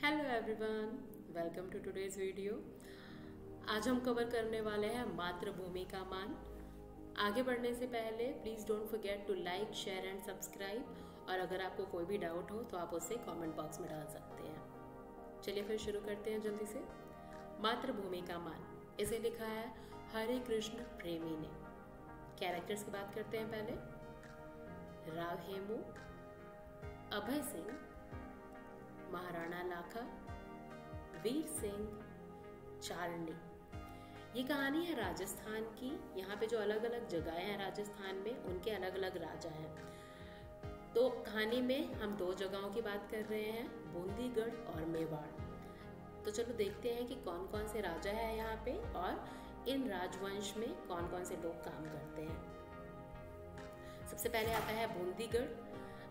Hello everyone, welcome to today's video. आज हम cover करने वाले हैं मातृभूमि का मान। आगे बढ़ने से पहले please don't forget to like, share and subscribe. और अगर आपको कोई भी डाउट हो तो आप उसे कमेंट बॉक्स में डाल सकते हैं। चलिए फिर शुरू करते हैं जल्दी से। मातृभूमि का मान, इसे लिखा है हरे कृष्ण प्रेमी ने। कैरेक्टर्स की बात करते हैं पहले। राव हेमू, अभय सिंह, महाराणा लाखा, वीर सिंह, चारणी। ये कहानी है राजस्थान की। यहाँ पे जो अलग अलग जगहें हैं राजस्थान में, उनके अलग अलग राजा हैं। तो कहानी में हम दो जगहों की बात कर रहे हैं, बूंदीगढ़ और मेवाड़। तो चलो देखते हैं कि कौन कौन से राजा है यहाँ पे और इन राजवंश में कौन कौन से लोग काम करते हैं। सबसे पहले आता है बूंदीगढ़।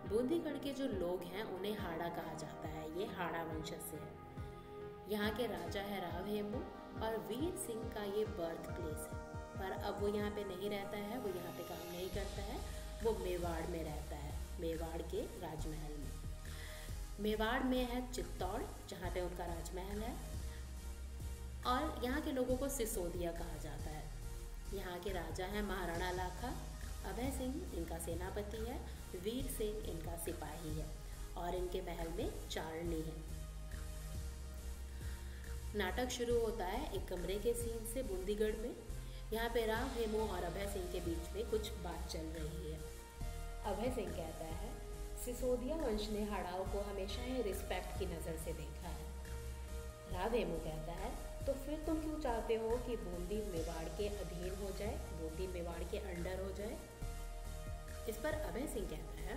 बूंदीगढ़ के जो लोग हैं उन्हें हाड़ा कहा जाता है। ये हाड़ा वंश से है। यहाँ के राजा है राव हेमू और वीर सिंह का ये बर्थ प्लेस है। पर अब वो यहाँ पे नहीं रहता है, वो यहाँ पे काम नहीं करता है। वो मेवाड़ में रहता है, मेवाड़ के राजमहल में। मेवाड़ में है चित्तौड़, जहाँ पे उनका राजमहल है। और यहाँ के लोगों को सिसोदिया कहा जाता है। यहाँ के राजा हैं महाराणा लाखा। अभय सिंह इनका सेनापति है, वीर सिंह इनका सिपाही है और इनके महल में चारणी है। नाटक शुरू होता है एक कमरे के सीन से बूंदीगढ़ में। यहाँ पे राव हेमू और अभय सिंह के बीच में कुछ बात चल रही है। अभय सिंह कहता है, सिसोदिया वंश ने हाड़ाओं को हमेशा ही रिस्पेक्ट की नज़र से देखा है। राव हेमू कहता है, तो फिर तुम क्यों चाहते हो कि बूंदी मेवाड़ के अधीन हो जाए, बूंदी मेवाड़ के अंडर हो जाए। इस पर अभय सिंह कहता है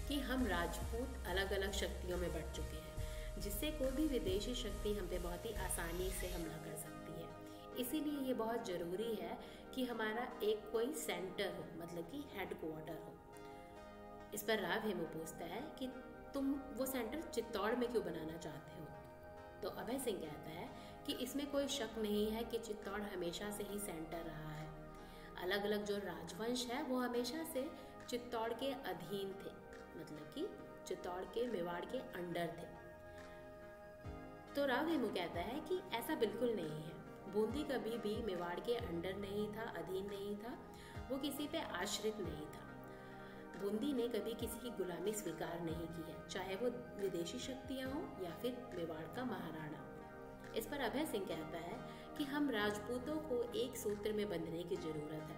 कि हम राजपूत अलग अलग शक्तियों में बढ़ चुके हैं, जिससे कोई भी विदेशी शक्ति हम पे बहुत ही आसानी से हमला कर सकती है। इसीलिए ये बहुत ज़रूरी है कि हमारा एक कोई सेंटर हो, मतलब कि हेडक्वार्टर हो। इस पर राव हेमू पूछता है कि तुम वो सेंटर चित्तौड़ में क्यों बनाना चाहते हो। तो अभय सिंह कहता है कि इसमें कोई शक नहीं है कि चित्तौड़ हमेशा से ही सेंटर रहा है। अलग अलग जो राजवंश है वो हमेशा से चित्तौड़ के अधीन थे, मतलब कि चित्तौड़ के मेवाड़ के अंडर थे। तो राव हेमू कहता है कि ऐसा बिल्कुल नहीं है। बूंदी कभी भी मेवाड़ के अंडर नहीं था, अधीन नहीं था, वो किसी पे आश्रित नहीं था। बूंदी ने कभी किसी की गुलामी स्वीकार नहीं की है, चाहे वो विदेशी शक्तियां हों या फिर मेवाड़ का महाराणा। इस पर अभय सिंह कहता है कि हम राजपूतों को एक सूत्र में बंधने की जरूरत है,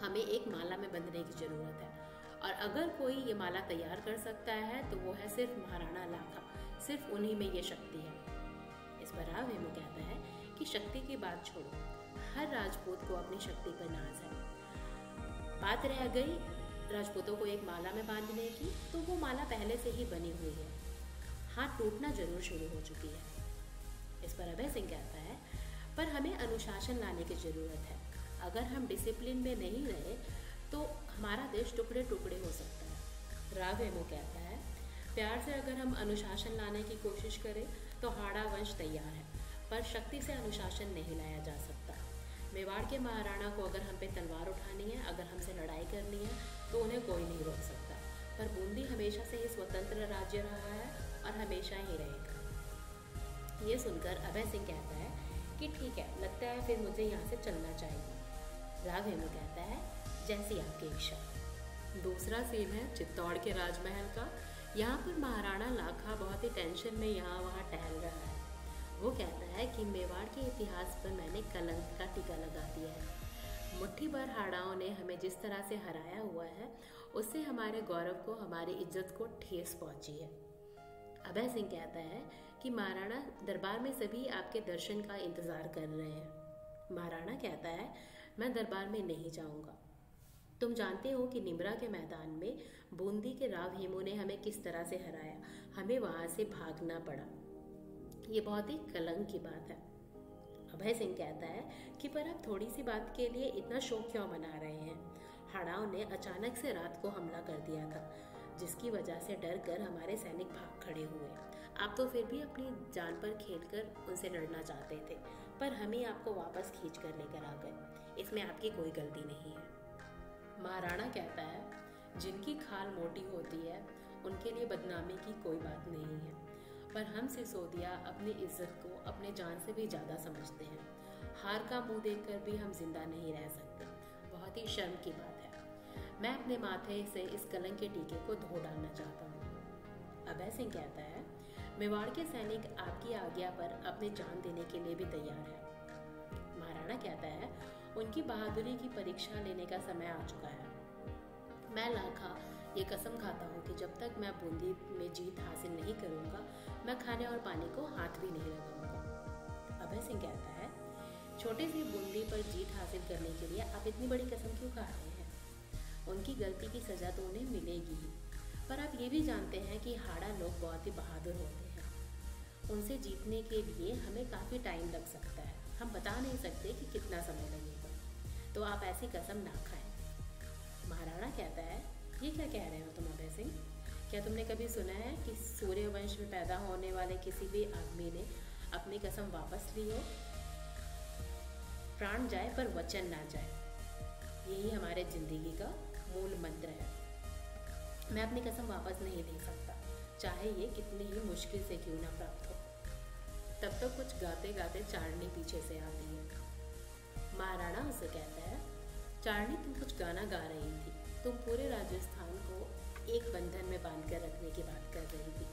हमें एक माला में बंधने की जरूरत है। और अगर कोई ये माला तैयार कर सकता है तो वो है सिर्फ महाराणा लाखा, सिर्फ उन्हीं में ये शक्ति है। इस पर राव हेमू कहता है कि शक्ति की बात छोड़ो, हर राजपूत को अपनी शक्ति पर नाज है। बात रह गई राजपूतों को एक माला में बांधने की, तो वो माला पहले से ही बनी हुई है, हाथ टूटना जरूर शुरू हो चुकी है। इस पर अभय सिंह कहता है, पर हमें अनुशासन लाने की जरूरत है। अगर हम डिसिप्लिन में नहीं रहे तो हमारा देश टुकड़े टुकड़े हो सकता है। राव हेमू कहता है, प्यार से अगर हम अनुशासन लाने की कोशिश करें तो हाड़ा वंश तैयार है, पर शक्ति से अनुशासन नहीं लाया जा सकता। मेवाड़ के महाराणा को अगर हम पे तलवार उठानी है, अगर हमसे लड़ाई करनी है, तो उन्हें कोई नहीं रोक सकता। पर बूंदी हमेशा से ही स्वतंत्र राज्य रहा है और हमेशा ही रहेगा। ये सुनकर अभय सिंह कहता है कि ठीक है, लगता है फिर मुझे यहाँ से चलना चाहिए। राव हेमू कहता है, जैसी आपकी इच्छा। दूसरा सीन है चित्तौड़ के राजमहल का। यहाँ पर महाराणा लाखा बहुत ही टेंशन में यहाँ वहाँ टहल रहा है। वो कहता है कि मेवाड़ के इतिहास पर मैंने कलंक का टीका लगा दिया है। मुट्ठी भर हाड़ाओं ने हमें जिस तरह से हराया हुआ है, उससे हमारे गौरव को, हमारी इज्जत को ठेस पहुंची है। अभय सिंह कहता है कि महाराणा, दरबार में सभी आपके दर्शन का इंतजार कर रहे हैं। महाराणा कहता है, मैं दरबार में नहीं जाऊंगा। तुम जानते हो कि निमरा के मैदान में बूंदी के राव हेमू ने हमें किस तरह से हराया, हमें वहां से भागना पड़ा। ये बहुत ही कलंक की बात है। अभय सिंह कहता है कि पर आप थोड़ी सी बात के लिए इतना शोक क्यों मना रहे हैं। हाड़ाओं ने अचानक से रात को हमला कर दिया था, जिसकी वजह से डर कर हमारे सैनिक भाग खड़े हुए। आप तो फिर भी अपनी जान पर खेलकर उनसे लड़ना चाहते थे, पर हमें आपको वापस खींच कर लेकर आ गए। इसमें आपकी कोई गलती नहीं है। महाराणा कहता है, जिनकी खाल मोटी होती है उनके लिए बदनामी की कोई बात नहीं है, पर हम सिसोदिया अपनी इज्जत को अपने जान से भी ज़्यादा समझते हैं। हार का मुंह देखकर भी हम जिंदा नहीं रह सकते। बहुत ही शर्म की बात है। मैं अपने माथे से इस कलंक के टीके को धो डालना चाहता हूँ। अभय सिंह कहता है, मेवाड़ के सैनिक आपकी आज्ञा पर अपनी जान देने के लिए भी तैयार है। महाराणा कहता है, उनकी बहादुरी की परीक्षा लेने का समय आ चुका है। मैं लाखा ये कसम खाता हूँ कि जब तक मैं बूंदी में जीत हासिल नहीं करूँगा, मैं खाने और पानी को हाथ भी नहीं लगाऊंगा। अभय सिंह कहता है, छोटी सी बूंदी पर जीत हासिल करने के लिए आप इतनी बड़ी कसम क्यों खा रहे हैं? उनकी गलती की सजा तो उन्हें मिलेगी ही, पर आप ये भी जानते हैं कि हाड़ा लोग बहुत ही बहादुर होते हैं। उनसे जीतने के लिए हमें काफ़ी टाइम लग सकता है। हम बता नहीं सकते कि कितना समय लगेगा, तो आप ऐसी कसम ना खाएं। महाराणा कहता है, ये क्या कह रहे हो तुम अभय सिंह? क्या तुमने कभी सुना है कि सूर्यवंश में पैदा होने वाले किसी भी आदमी ने अपनी कसम वापस ली हो? प्राण जाए पर वचन ना जाए, यही हमारे जिंदगी का मूल मंत्र है। मैं अपनी कसम वापस नहीं ले सकता, चाहे ये कितनी ही मुश्किल से क्यों ना प्राप्त हो। तब तो कुछ गाते गाते चारनी पीछे से आती है। महाराणा उससे कहता है, चारनी तुम कुछ गाना गा रही थी। तुम पूरे राजस्थान को एक बंधन में बांध कर रखने की बात कर रही थी,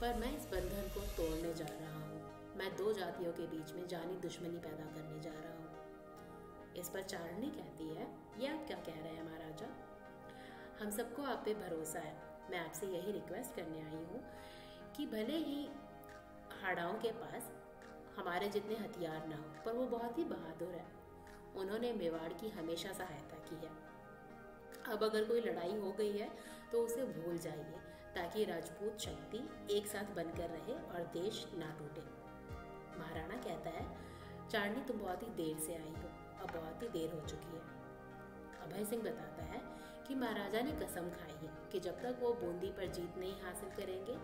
पर मैं इस बंधन को तोड़ने जा रहा हूँ। मैं दो जातियों के बीच में जानी दुश्मनी पैदा करने जा रहा हूँ। इस पर चारनी कहती है, ये आप क्या कह रहे हैं महाराजा? हम सबको आप पे भरोसा है। मैं आपसे यही रिक्वेस्ट करने आई हूँ कि भले ही हाड़ाओं के पास हमारे जितने हथियार ना हो, पर वो बहुत ही बहादुर है। उन्होंने मेवाड़ की हमेशा सहायता की है। अब अगर कोई लड़ाई हो गई है तो उसे भूल जाइए, ताकि राजपूत शक्ति एक साथ बनकर रहे और देश ना टूटे। महाराणा कहता है, चारनी तुम बहुत ही देर से आई हो, अब बहुत ही देर हो चुकी है। अभय सिंह बताता है कि महाराजा ने कसम खाई है कि जब तक वो बूंदी पर जीत नहीं हासिल करेंगे,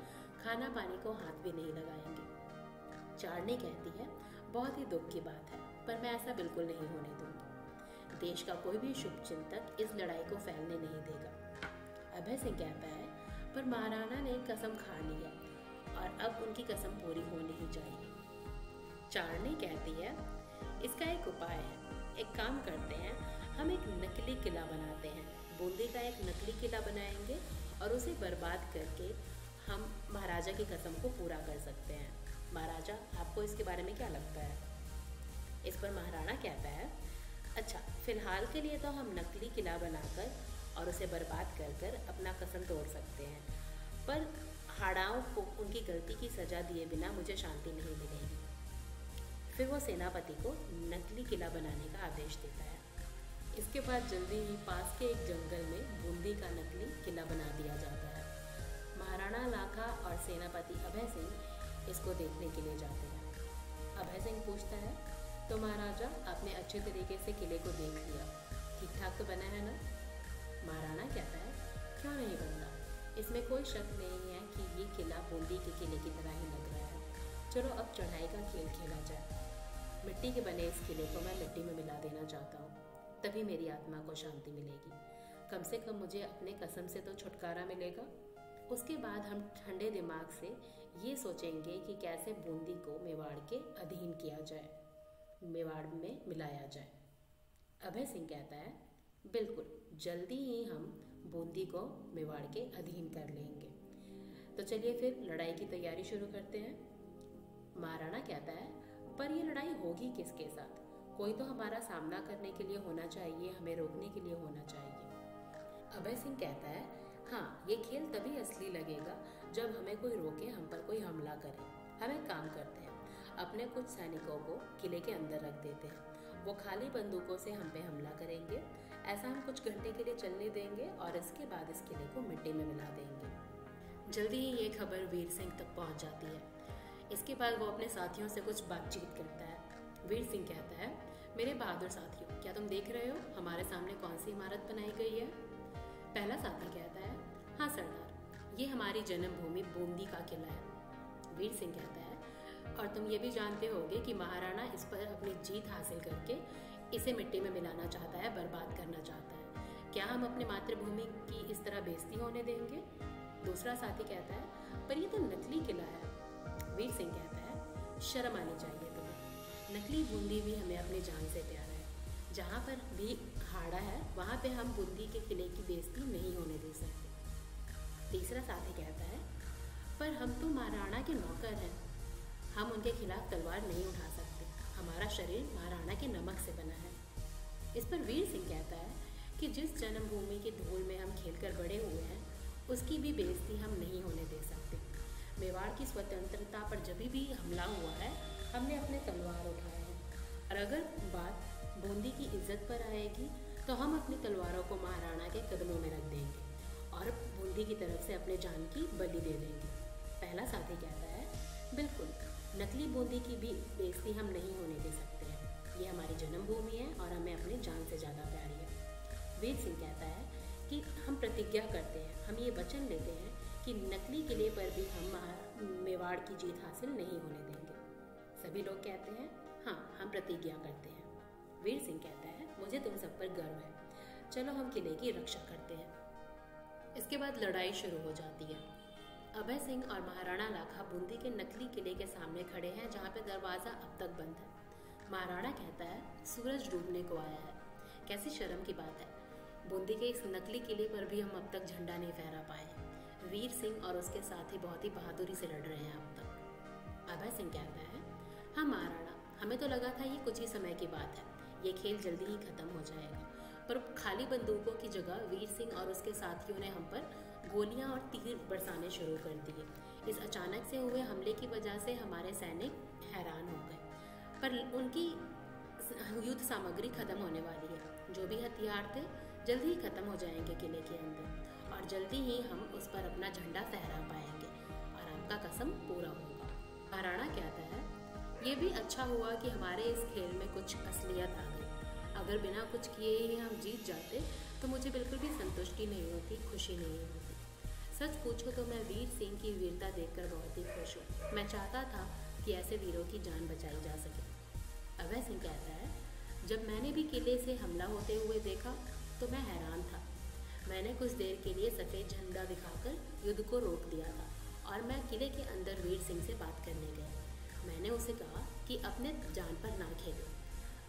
खाना पानी को हाथ भी नहीं लगाएंगे। चारनी कहती है, बहुत ही दुख की बात है, पर मैं ऐसा बिल्कुल नहीं होने दूंगी। देश का कोई भी शुभ चिंतक इस लड़ाई को फैलने नहीं देगा। अभय सिंह कहता है, पर महाराणा ने कसम खा ली है और अब उनकी कसम पूरी होनी ही चाहिए। चारनी कहती है, इसका एक उपाय है। एक काम करते हैं, हम एक नकली किला बनाते हैं। बूंदी का एक नकली किला बनाएंगे और उसे बर्बाद करके हम महाराजा की कसम को पूरा कर सकते हैं। महाराजा, आपको इसके बारे में क्या लगता है? इस पर महाराणा कहता है, अच्छा, फिलहाल के लिए तो हम नकली किला बनाकर और उसे बर्बाद कर कर अपना कसम तोड़ सकते हैं, पर हाड़ाओं को उनकी गलती की सज़ा दिए बिना मुझे शांति नहीं मिलेगी। फिर वो सेनापति को नकली किला बनाने का आदेश देता है। इसके बाद जल्दी ही पास के एक जंगल में बूंदी का नकली किला बना दिया जाता है। महाराणा लाखा और सेनापति अभय सिंह इसको देखने के लिए जाते हैं। अभय सिंह पूछता है, तो महाराजा, आपने अच्छे तरीके से किले को देख लिया, ठीक ठाक तो बना है ना? महाराणा कहता है, क्यों नहीं बनता? इसमें कोई शक नहीं है कि ये किला बूंदी के किले की तरह ही लग रहा है। चलो अब चढ़ाई का खेल खेला जाए। मिट्टी के बने इस किले को मैं मिट्टी में मिला देना चाहता हूँ, तभी मेरी आत्मा को शांति मिलेगी। कम से कम मुझे अपने कसम से तो छुटकारा मिलेगा। उसके बाद हम ठंडे दिमाग से ये सोचेंगे कि कैसे बूंदी को मेवाड़ के अधीन किया जाए, मेवाड़ में मिलाया जाए। अभय सिंह कहता है, बिल्कुल, जल्दी ही हम बूंदी को मेवाड़ के अधीन कर लेंगे। तो चलिए फिर लड़ाई की तैयारी शुरू करते हैं। महाराणा कहता है, पर ये लड़ाई होगी किसके साथ? कोई तो हमारा सामना करने के लिए होना चाहिए, हमें रोकने के लिए होना चाहिए। अभय सिंह कहता है, हाँ, ये खेल तभी असली लगेगा जब हमें कोई रोके, हम पर कोई हमला करे। हम एक काम करते हैं, अपने कुछ सैनिकों को किले के अंदर रख देते हैं। वो खाली बंदूकों से हम पे हमला करेंगे। ऐसा हम कुछ घंटे के लिए चलने देंगे और इसके बाद इस किले को मिट्टी में मिला देंगे। जल्दी ही ये खबर वीर सिंह तक पहुंच जाती है। इसके बाद वो अपने साथियों से कुछ बातचीत करता है। वीर सिंह कहता है, मेरे बहादुर साथियों, क्या तुम देख रहे हो हमारे सामने कौन सी इमारत बनाई गई है? पहला साथी कहता है, हाँ सरदार, ये हमारी जन्मभूमि बूंदी का किला है। वीर सिंह कहता है, और तुम ये भी जानते होगे कि महाराणा इस पर अपनी जीत हासिल करके इसे मिट्टी में मिलाना चाहता है, बर्बाद करना चाहता है। क्या हम अपनी मातृभूमि की इस तरह बेइज्जती होने देंगे? दूसरा साथी कहता है पर ये तो नकली किला है। वीर सिंह कहता है शर्म आनी चाहिए तुम्हें, नकली बूंदी भी हमें अपनी जान से प्यारा है। जहाँ पर भी हाड़ा है वहाँ पे हम बूंदी के किले की बेइज्जती नहीं होने दे सकते। तीसरा साथी कहता है पर हम तो महाराणा के नौकर हैं, हम उनके खिलाफ तलवार नहीं उठा सकते, हमारा शरीर महाराणा के नमक से बना है। इस पर वीर सिंह कहता है कि जिस जन्मभूमि की धूल में हम खेलकर बड़े हुए हैं उसकी भी बेइज्जती हम नहीं होने दे सकते। मेवाड़ की स्वतंत्रता पर जब भी हमला हुआ है हमने अपने तलवार उठाए हैं, और अगर बात बूंदी की इज्जत पर आएगी तो हम अपनी तलवारों को महाराणा के कदमों में रख देंगे और बूंदी की तरफ से अपने जान की बलि दे देंगे। पहला साथी कहता है बिल्कुल, नकली बूंदी की भी बेइज्जती हम नहीं होने दे सकते हैं, ये हमारी जन्मभूमि है और हमें अपनी जान से ज़्यादा प्यारी है। वीर सिंह कहता है कि हम प्रतिज्ञा करते हैं, हम ये वचन लेते हैं कि नकली किले पर भी हम मेवाड़ की जीत हासिल नहीं होने देंगे। सभी लोग कहते हैं हाँ हम प्रतिज्ञा करते हैं। वीर सिंह कहता है मुझे तुम सब पर गर्व है, चलो हम किले की रक्षा करते हैं। इसके बाद लड़ाई शुरू हो जाती है। अभय सिंह और महाराणा लाखा बूंदी के नकली किले के सामने खड़े हैं जहाँ पे दरवाज़ा अब तक बंद है। महाराणा कहता है सूरज डूबने को आया है, कैसी शर्म की बात है, बूंदी के इस नकली किले पर भी हम अब तक झंडा नहीं फहरा पाए। वीर सिंह और उसके साथी बहुत ही बहादुरी से लड़ रहे हैं अब तक। अभय सिंह कहता है हाँ महाराणा, हमें तो लगा था ये कुछ ही समय की बात है, ये खेल जल्दी ही खत्म हो जाएगा, पर खाली बंदूकों की जगह वीर सिंह और उसके साथियों ने हम पर गोलियां और तीर बरसाने शुरू कर दिए। इस अचानक से हुए हमले की वजह से हमारे सैनिक हैरान हो गए, पर उनकी युद्ध सामग्री खत्म होने वाली है, जो भी हथियार थे जल्दी ही खत्म हो जाएंगे किले के अंदर और जल्दी ही हम उस पर अपना झंडा फहरा पाएंगे और आपका कसम पूरा होगा। महाराणा कहता है ये भी अच्छा हुआ कि हमारे इस खेल में कुछ असलियत आ गई, अगर बिना कुछ किए ही हम जीत जाते तो मुझे बिल्कुल भी संतुष्टि नहीं होती, खुशी नहीं होती। सच पूछो तो मैं वीर सिंह की वीरता देखकर बहुत ही खुश हूँ, मैं चाहता था कि ऐसे वीरों की जान बचाई जा सके। अभय सिंह कहता है जब मैंने भी किले से हमला होते हुए देखा तो मैं हैरान था, मैंने कुछ देर के लिए सफ़ेद झंडा दिखाकर युद्ध को रोक दिया था और मैं किले के अंदर वीर सिंह से बात करने गया। मैंने उसे कहा कि अपने जान पर ना खेलो,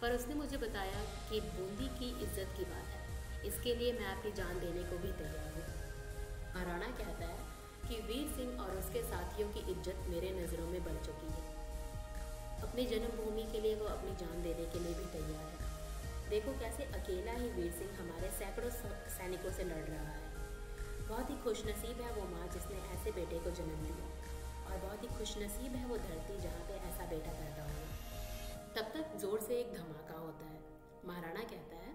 पर उसने मुझे बताया कि बूंदी की इज्जत की बात है, इसके लिए मैं अपनी जान देने को भी तैयार हूँ। महाराणा कहता है कि वीर सिंह और उसके साथियों की इज्जत मेरे नज़रों में बढ़ चुकी है, अपनी जन्मभूमि के लिए वो अपनी जान देने के लिए भी तैयार है। देखो कैसे अकेला ही वीर सिंह हमारे सैकड़ों सैनिकों से लड़ रहा है। बहुत ही खुशनसीब है वो माँ जिसने ऐसे बेटे को जन्म दिया, और बहुत ही खुशनसीब है वो धरती जहाँ पे ऐसा बेटा पैदा हुआ। तब तक जोर से एक धमाका होता है। महाराणा कहता है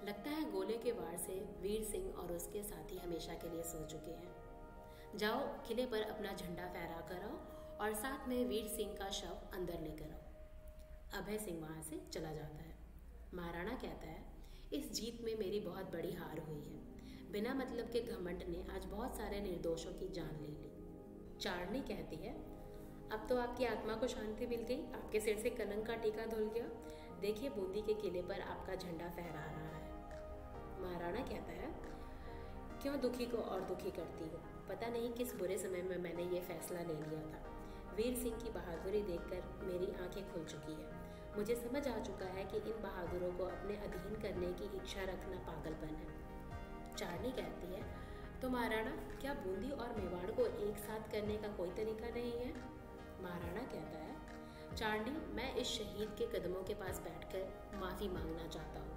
लगता है गोले के वार से वीर सिंह और उसके साथी हमेशा के लिए सो चुके हैं, जाओ किले पर अपना झंडा फहरा कर आओ और साथ में वीर सिंह का शव अंदर लेकर आओ। अभय सिंह वहाँ से चला जाता है। महाराणा कहता है इस जीत में मेरी बहुत बड़ी हार हुई है, बिना मतलब के घमंड ने आज बहुत सारे निर्दोषों की जान ले ली। चारनी कहती है अब तो आपकी आत्मा को शांति मिल गई, आपके सिर से कलंक का टीका धुल गया, देखिए बूंदी के किले पर आपका झंडा फहरा रहा है। महाराणा कहता है क्यों दुखी को और दुखी करती हो, पता नहीं किस बुरे समय में मैंने ये फैसला ले लिया था। वीर सिंह की बहादुरी देखकर मेरी आंखें खुल चुकी है, मुझे समझ आ चुका है कि इन बहादुरों को अपने अधीन करने की इच्छा रखना पागलपन है। चारनी कहती है तो महाराणा क्या बूंदी और मेवाड़ को एक साथ करने का कोई तरीका नहीं है? महाराणा कहता है चारनी मैं इस शहीद के कदमों के पास बैठकर माफ़ी मांगना चाहता हूँ,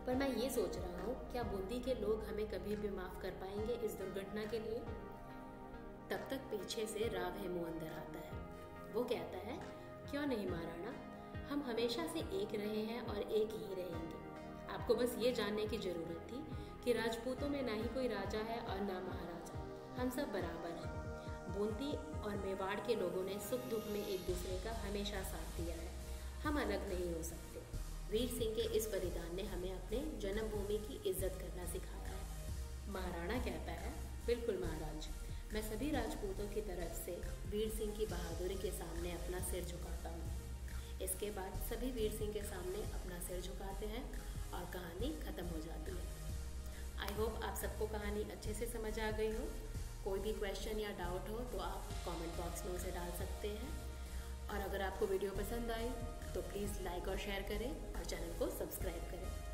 पर मैं ये सोच रहा हूँ क्या बूंदी के लोग हमें कभी भी माफ़ कर पाएंगे इस दुर्घटना के लिए? तब तक पीछे से राव हेमू अंदर आता है। वो कहता है क्यों नहीं महाराणा, हम हमेशा से एक रहे हैं और एक ही रहेंगे। आपको बस ये जानने की ज़रूरत थी कि राजपूतों में ना ही कोई राजा है और ना महाराजा, हम सब बराबर हैं। बूंदी और मेवाड़ के लोगों ने सुख दुख में एक दूसरे का हमेशा साथ दिया है, हम अलग नहीं हो सकते। वीर सिंह के इस बलिदान ने हमें अपने जन्मभूमि की इज्जत करना सिखाया है। महाराणा कहता है बिल्कुल महाराज, मैं सभी राजपूतों की तरफ से वीर सिंह की बहादुरी के सामने अपना सिर झुकाता हूँ। इसके बाद सभी वीर सिंह के सामने अपना सिर झुकाते हैं और कहानी ख़त्म हो जाती है। आई होप आप सबको कहानी अच्छे से समझ आ गई हो। कोई भी क्वेश्चन या डाउट हो तो आप कमेंट बॉक्स में उसे डाल सकते हैं। और अगर आपको वीडियो पसंद आई तो प्लीज़ लाइक और शेयर करें और चैनल को सब्सक्राइब करें।